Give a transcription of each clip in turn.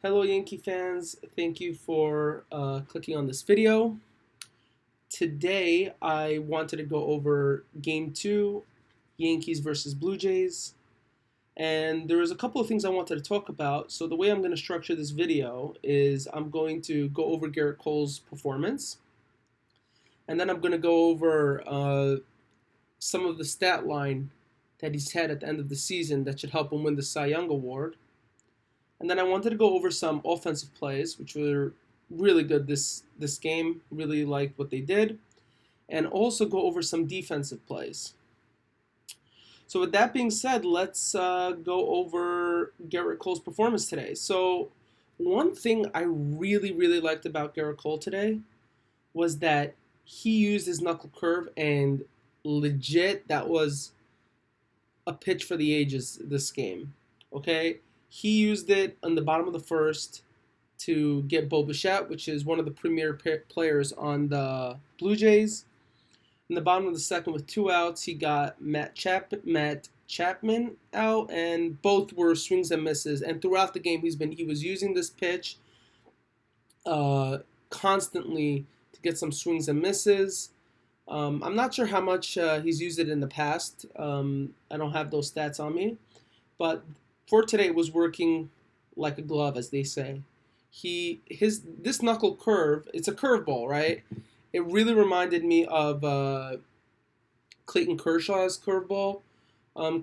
Hello, Yankee fans. Thank you for clicking on this video. Today, I wanted to go over Game 2, Yankees versus Blue Jays. And there was a couple of things I wanted to talk about. So the way I'm going to structure this video is I'm going to go over Garrett Cole's performance. And then I'm going to go over some of the stat line that he's had at the end of the season that should help him win the Cy Young Award. And then I wanted to go over some offensive plays, which were really good this game. Really liked what they did. And also go over some defensive plays. So with that being said, let's go over Garrett Cole's performance today. So one thing I really liked about Garrett Cole today was that he used his knuckle curve, and legit, that was a pitch for the ages this game. Okay? He used it on the bottom of the first to get Bo Bichette, which is one of the premier players on the Blue Jays. In the bottom of the second with 2 outs, he got Matt Chapman out, and both were swings and misses. And throughout the game, he was using this pitch constantly to get some swings and misses. I'm not sure how much he's used it in the past. I don't have those stats on me, but for today, it was working like a glove, as they say. This knuckle curve, it's a curveball, right? It really reminded me of Clayton Kershaw's curveball.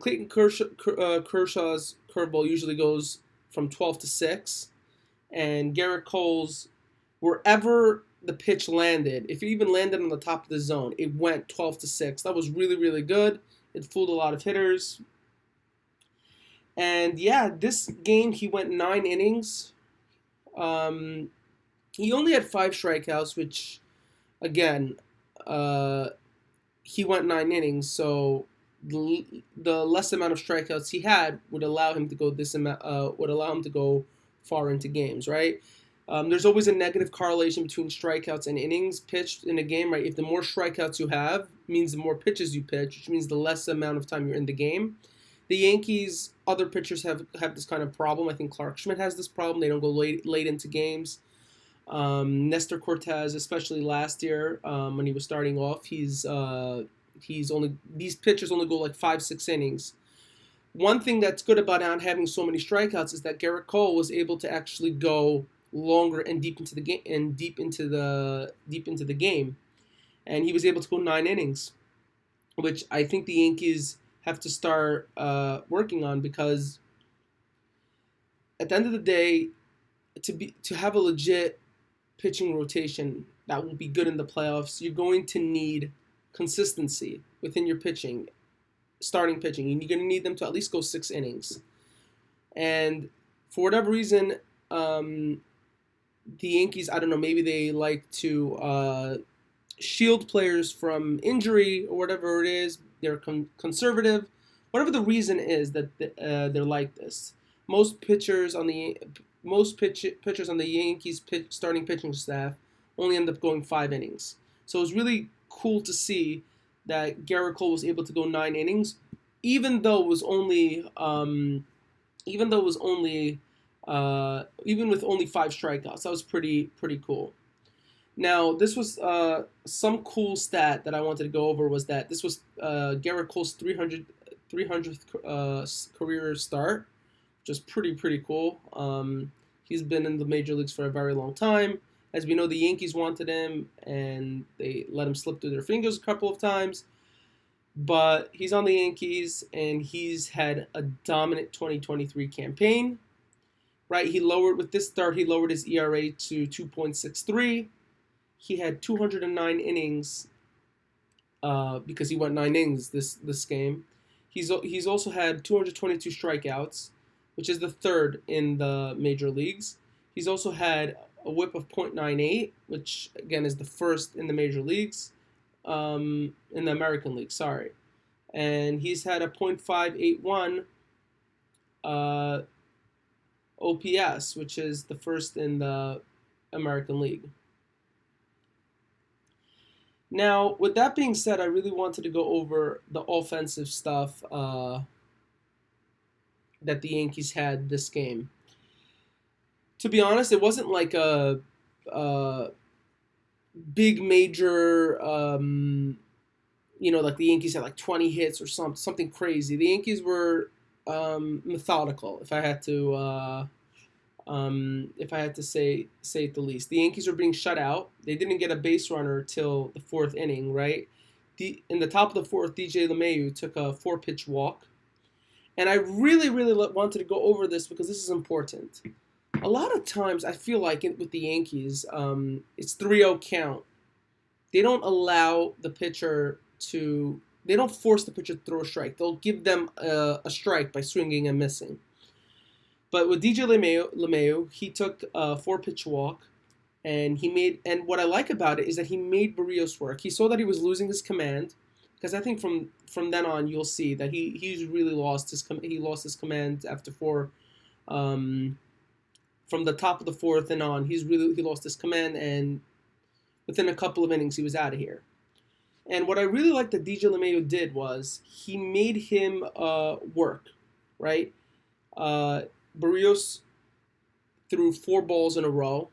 Kershaw's curveball usually goes from 12 to 6, and Garrett Cole's, wherever the pitch landed, if it even landed on the top of the zone, it went 12 to 6. That was really good. It fooled a lot of hitters. And yeah, this game he went 9 innings. He only had 5 strikeouts, which, again, he went 9 innings. So the less amount of strikeouts he had would allow him to go far into games, right? There's always a negative correlation between strikeouts and innings pitched in a game, right? If the more strikeouts you have, means the more pitches you pitch, which means the less amount of time you're in the game. The Yankees, other pitchers have this kind of problem. I think Clark Schmidt has this problem. They don't go late into games. Nestor Cortez, especially last year when he was starting off, these pitchers only go like 5-6 innings. One thing that's good about not having so many strikeouts is that Garrett Cole was able to actually go longer and deep into the game, and he was able to go 9 innings, which I think the Yankees have to start working on, because at the end of the day, to have a legit pitching rotation that will be good in the playoffs, you're going to need consistency within your starting pitching, and you're going to need them to at least go 6 innings. And for whatever reason, the Yankees, I don't know, maybe they like to shield players from injury or whatever it is. They're conservative. Whatever the reason is that they're like this. Most pitchers on the Yankees starting pitching staff only end up going 5 innings. So it's really cool to see that Garrett Cole was able to go 9 innings, even with only 5 strikeouts. That was pretty cool. Now, this was some cool stat that I wanted to go over, was that this was Garrett Cole's 300th career start, which is pretty cool. He's been in the major leagues for a very long time. As we know, the Yankees wanted him, and they let him slip through their fingers a couple of times. But he's on the Yankees, and he's had a dominant 2023 campaign. Right, with this start, he lowered his ERA to 2.63. He had 209 innings because he went 9 innings this game. He's also had 222 strikeouts, which is the 3rd in the major leagues. He's also had a WHIP of .98, which again is the 1st in the major leagues, in the American League. Sorry, and he's had a .581 OPS, which is the 1st in the American League. Now, with that being said, I really wanted to go over the offensive stuff that the Yankees had this game. To be honest, it wasn't like a big major. Like the Yankees had like 20 hits or something crazy. The Yankees were methodical, if I had to say it the least. The Yankees were being shut out. They didn't get a base runner till the fourth inning, right? In the top of the fourth, DJ LeMahieu took a four-pitch walk. And I really, really wanted to go over this because this is important. A lot of times I feel like with the Yankees, it's 3-0 count. They don't allow the pitcher to, they don't force the pitcher to throw a strike. They'll give them a strike by swinging and missing. But with DJ LeMahieu, he took a four-pitch walk, and what I like about it is that he made Barrios work. He saw that he was losing his command, because I think from then on you'll see that he's really lost his command after four. From the top of the fourth and on, he lost his command, and within a couple of innings he was out of here. And what I really liked that DJ LeMahieu did was he made him work, right? Barrios threw four balls in a row,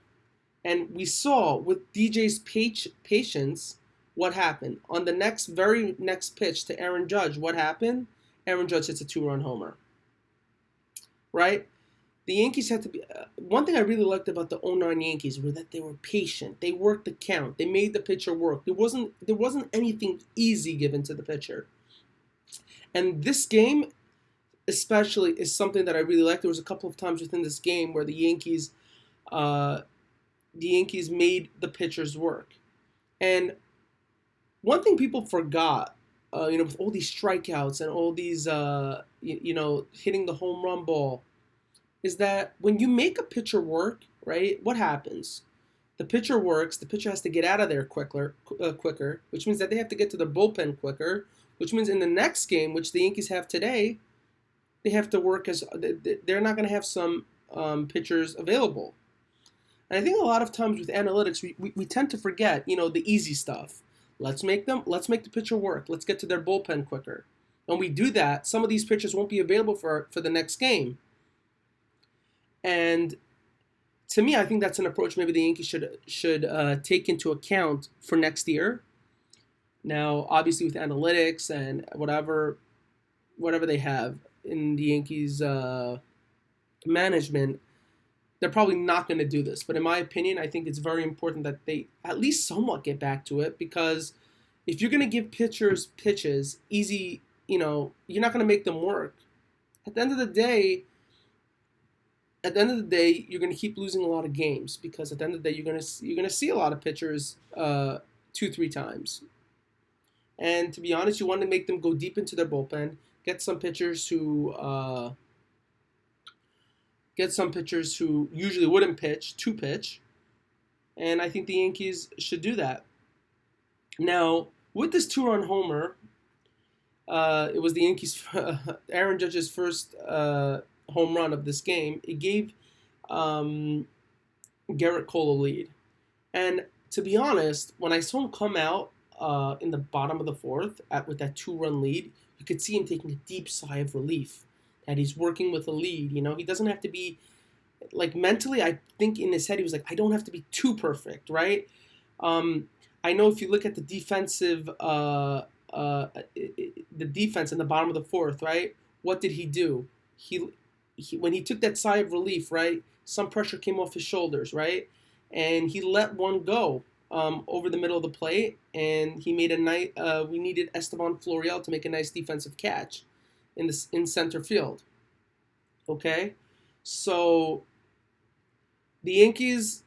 and we saw with DJ's patience what happened. On the very next pitch to Aaron Judge, what happened? Aaron Judge hits a two-run homer, right? The Yankees had to be. One thing I really liked about the '09 Yankees were that they were patient. They worked the count. They made the pitcher work. There wasn't anything easy given to the pitcher. And this game, especially, is something that I really liked. There was a couple of times within this game where the Yankees made the pitchers work. And one thing people forgot, with all these strikeouts and all these, hitting the home run ball, is that when you make a pitcher work, right, what happens? The pitcher works, the pitcher has to get out of there quicker, which means that they have to get to the bullpen quicker, which means in the next game, which the Yankees have today, they have to work they're not going to have some pitchers available. And I think a lot of times with analytics, we tend to forget, the easy stuff. Let's make the pitcher work. Let's get to their bullpen quicker. And we do that, some of these pitchers won't be available for the next game. And to me, I think that's an approach maybe the Yankees should take into account for next year. Now, obviously, with analytics and whatever they have in the Yankees management, they're probably not going to do this. But in my opinion, I think it's very important that they at least somewhat get back to it, because if you're going to give pitchers pitches easy, you're not going to make them work. At the end of the day, you're going to keep losing a lot of games, because at the end of the day, you're going to see a lot of pitchers 2-3 times. And to be honest, you want to make them go deep into their bullpen, get some pitchers who usually wouldn't pitch to pitch, and I think the Yankees should do that. Now, with this two-run homer, it was the Yankees' Aaron Judge's first home run of this game. It gave Garrett Cole a lead. And to be honest, when I saw him come out in the bottom of the fourth with that two-run lead, you could see him taking a deep sigh of relief that he's working with a lead. He doesn't have to be, mentally, I think in his head he was like, I don't have to be too perfect, right? I know if you look at the defensive, the defense in the bottom of the fourth, right? What did he do? He when he took that sigh of relief, right? Some pressure came off his shoulders, right? And he let one go over the middle of the plate, and he made we needed Esteban Florial to make a nice defensive catch in center field. Okay, so the Yankees,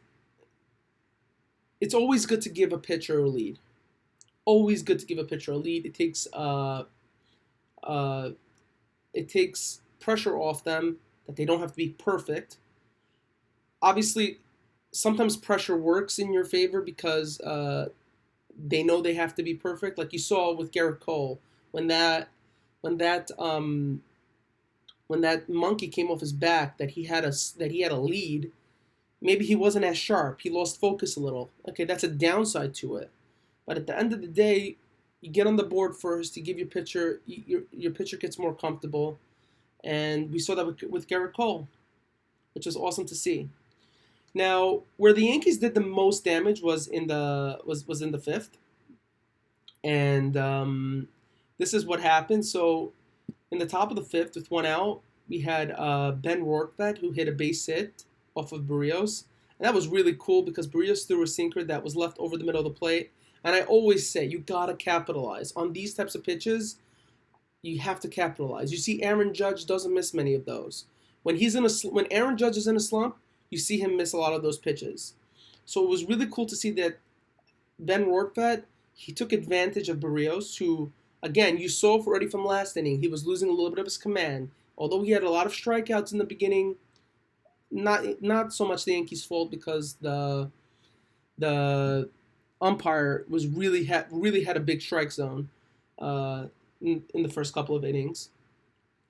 it's always good to give a pitcher a lead. Always good to give a pitcher a lead. It takes pressure off them that they don't have to be perfect. Obviously, sometimes pressure works in your favor because they know they have to be perfect. Like you saw with Garrett Cole, when that monkey came off his back, that he had a lead. Maybe he wasn't as sharp. He lost focus a little. Okay, that's a downside to it. But at the end of the day, you get on the board first. You give your pitcher gets more comfortable, and we saw that with Garrett Cole, which was awesome to see. Now, where the Yankees did the most damage was in the fifth, and this is what happened. So in the top of the fifth, with one out, we had Ben Rortvedt who hit a base hit off of Barrios, and that was really cool because Barrios threw a sinker that was left over the middle of the plate. And I always say you gotta capitalize on these types of pitches. You have to capitalize. You see, Aaron Judge doesn't miss many of those. When Aaron Judge is in a slump, you see him miss a lot of those pitches. So it was really cool to see that Ben Rortvedt, he took advantage of Barrios, who, again, you saw already from last inning, he was losing a little bit of his command. Although he had a lot of strikeouts in the beginning, not so much the Yankees' fault because the umpire was really had a big strike zone in the first couple of innings.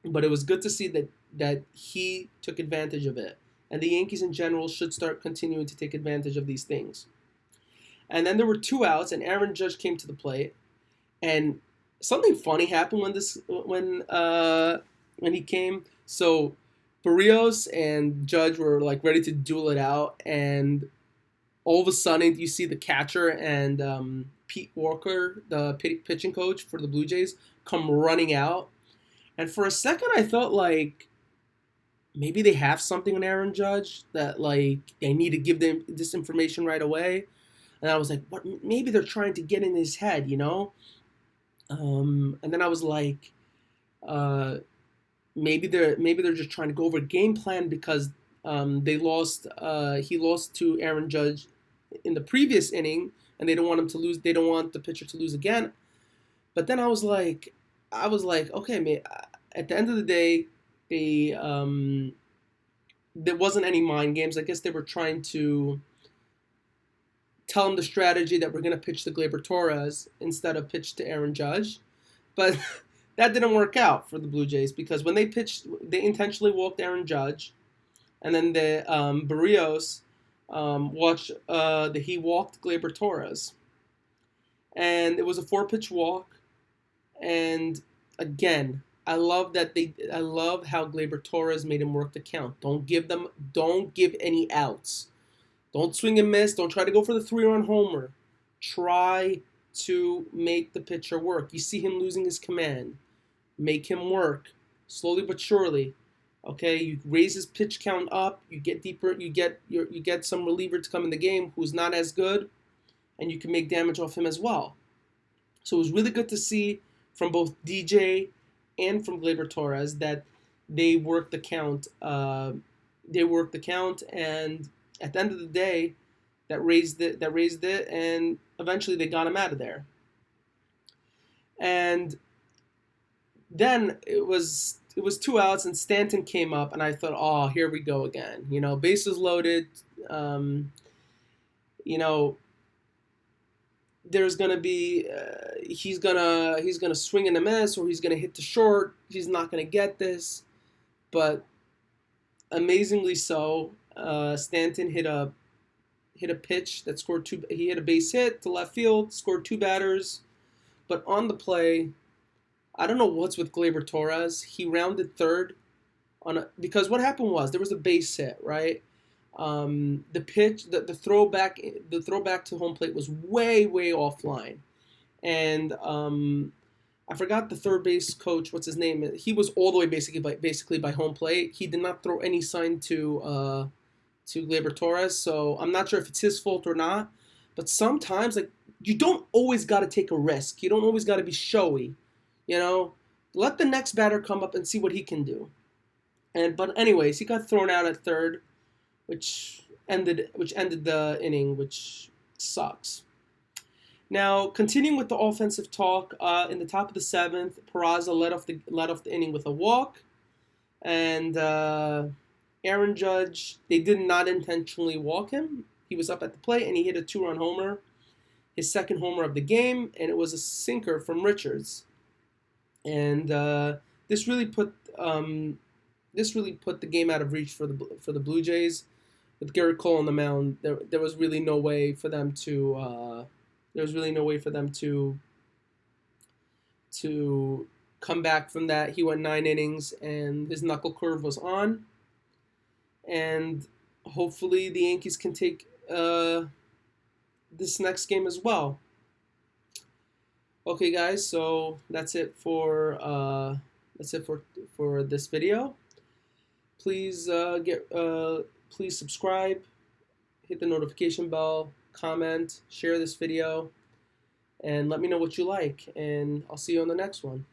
But it was good to see that he took advantage of it. And the Yankees in general should start continuing to take advantage of these things. And then there were two outs, and Aaron Judge came to the plate, and something funny happened when he came. So Barrios and Judge were like ready to duel it out, and all of a sudden you see the catcher and Pete Walker, the pitching coach for the Blue Jays, come running out. And for a second, I felt like maybe they have something on Aaron Judge that like they need to give them this information right away. And I was like, what? Maybe they're trying to get in his head, you know? And then I was like, maybe they're just trying to go over a game plan because they lost. He lost to Aaron Judge in the previous inning, and they don't want him to lose. They don't want the pitcher to lose again. But then I was like, okay, man. At the end of the day, there wasn't any mind games. I guess they were trying to tell him the strategy that we're going to pitch to Gleyber Torres instead of pitch to Aaron Judge. But that didn't work out for the Blue Jays because when they pitched, they intentionally walked Aaron Judge. And then the Barrios he walked Gleyber Torres. And it was a 4-pitch walk. And again, I love how Gleyber Torres made him work the count. Don't give any outs. Don't swing and miss. Don't try to go for the 3-run homer. Try to make the pitcher work. You see him losing his command. Make him work slowly but surely. Okay, you raise his pitch count up. You get deeper. You get some reliever to come in the game who's not as good, and you can make damage off him as well. So it was really good to see from both DJ and from Gleyber Torres that they worked the count. And at the end of the day, that raised it, and eventually they got him out of there. And then it was 2 outs, and Stanton came up, and I thought, oh, here we go again. You know, bases loaded. There's gonna be he's gonna swing and a miss, or he's gonna hit the short. He's not gonna get this, but amazingly so, Stanton hit a pitch that scored two. He hit a base hit to left field, scored 2 batters, but on the play, I don't know what's with Gleyber Torres. He rounded third because what happened was there was a base hit, right? The pitch, the throwback to home plate was way offline, and I forgot the third base coach. What's his name? He was all the way basically by home plate. He did not throw any sign to Gleyber Torres, so I'm not sure if it's his fault or not. But sometimes, like, you don't always got to take a risk. You don't always got to be showy. You know, let the next batter come up and see what he can do. But anyways, he got thrown out at third, which ended the inning, which sucks. Now, continuing with the offensive talk, in the top of the 7th, Peraza led off the inning with a walk, and Aaron Judge, they did not intentionally walk him. He was up at the plate, and he hit a 2-run homer, his second homer of the game, and it was a sinker from Richards. And this really put the game out of reach for the Blue Jays. With Garrett Cole on the mound, there was really no way for them to come back from that. He went 9 innings, and his knuckle curve was on. And hopefully the Yankees can take this next game as well. Okay, guys, so that's it for this video. Please please subscribe, hit the notification bell, comment, share this video, and let me know what you like. And I'll see you on the next one.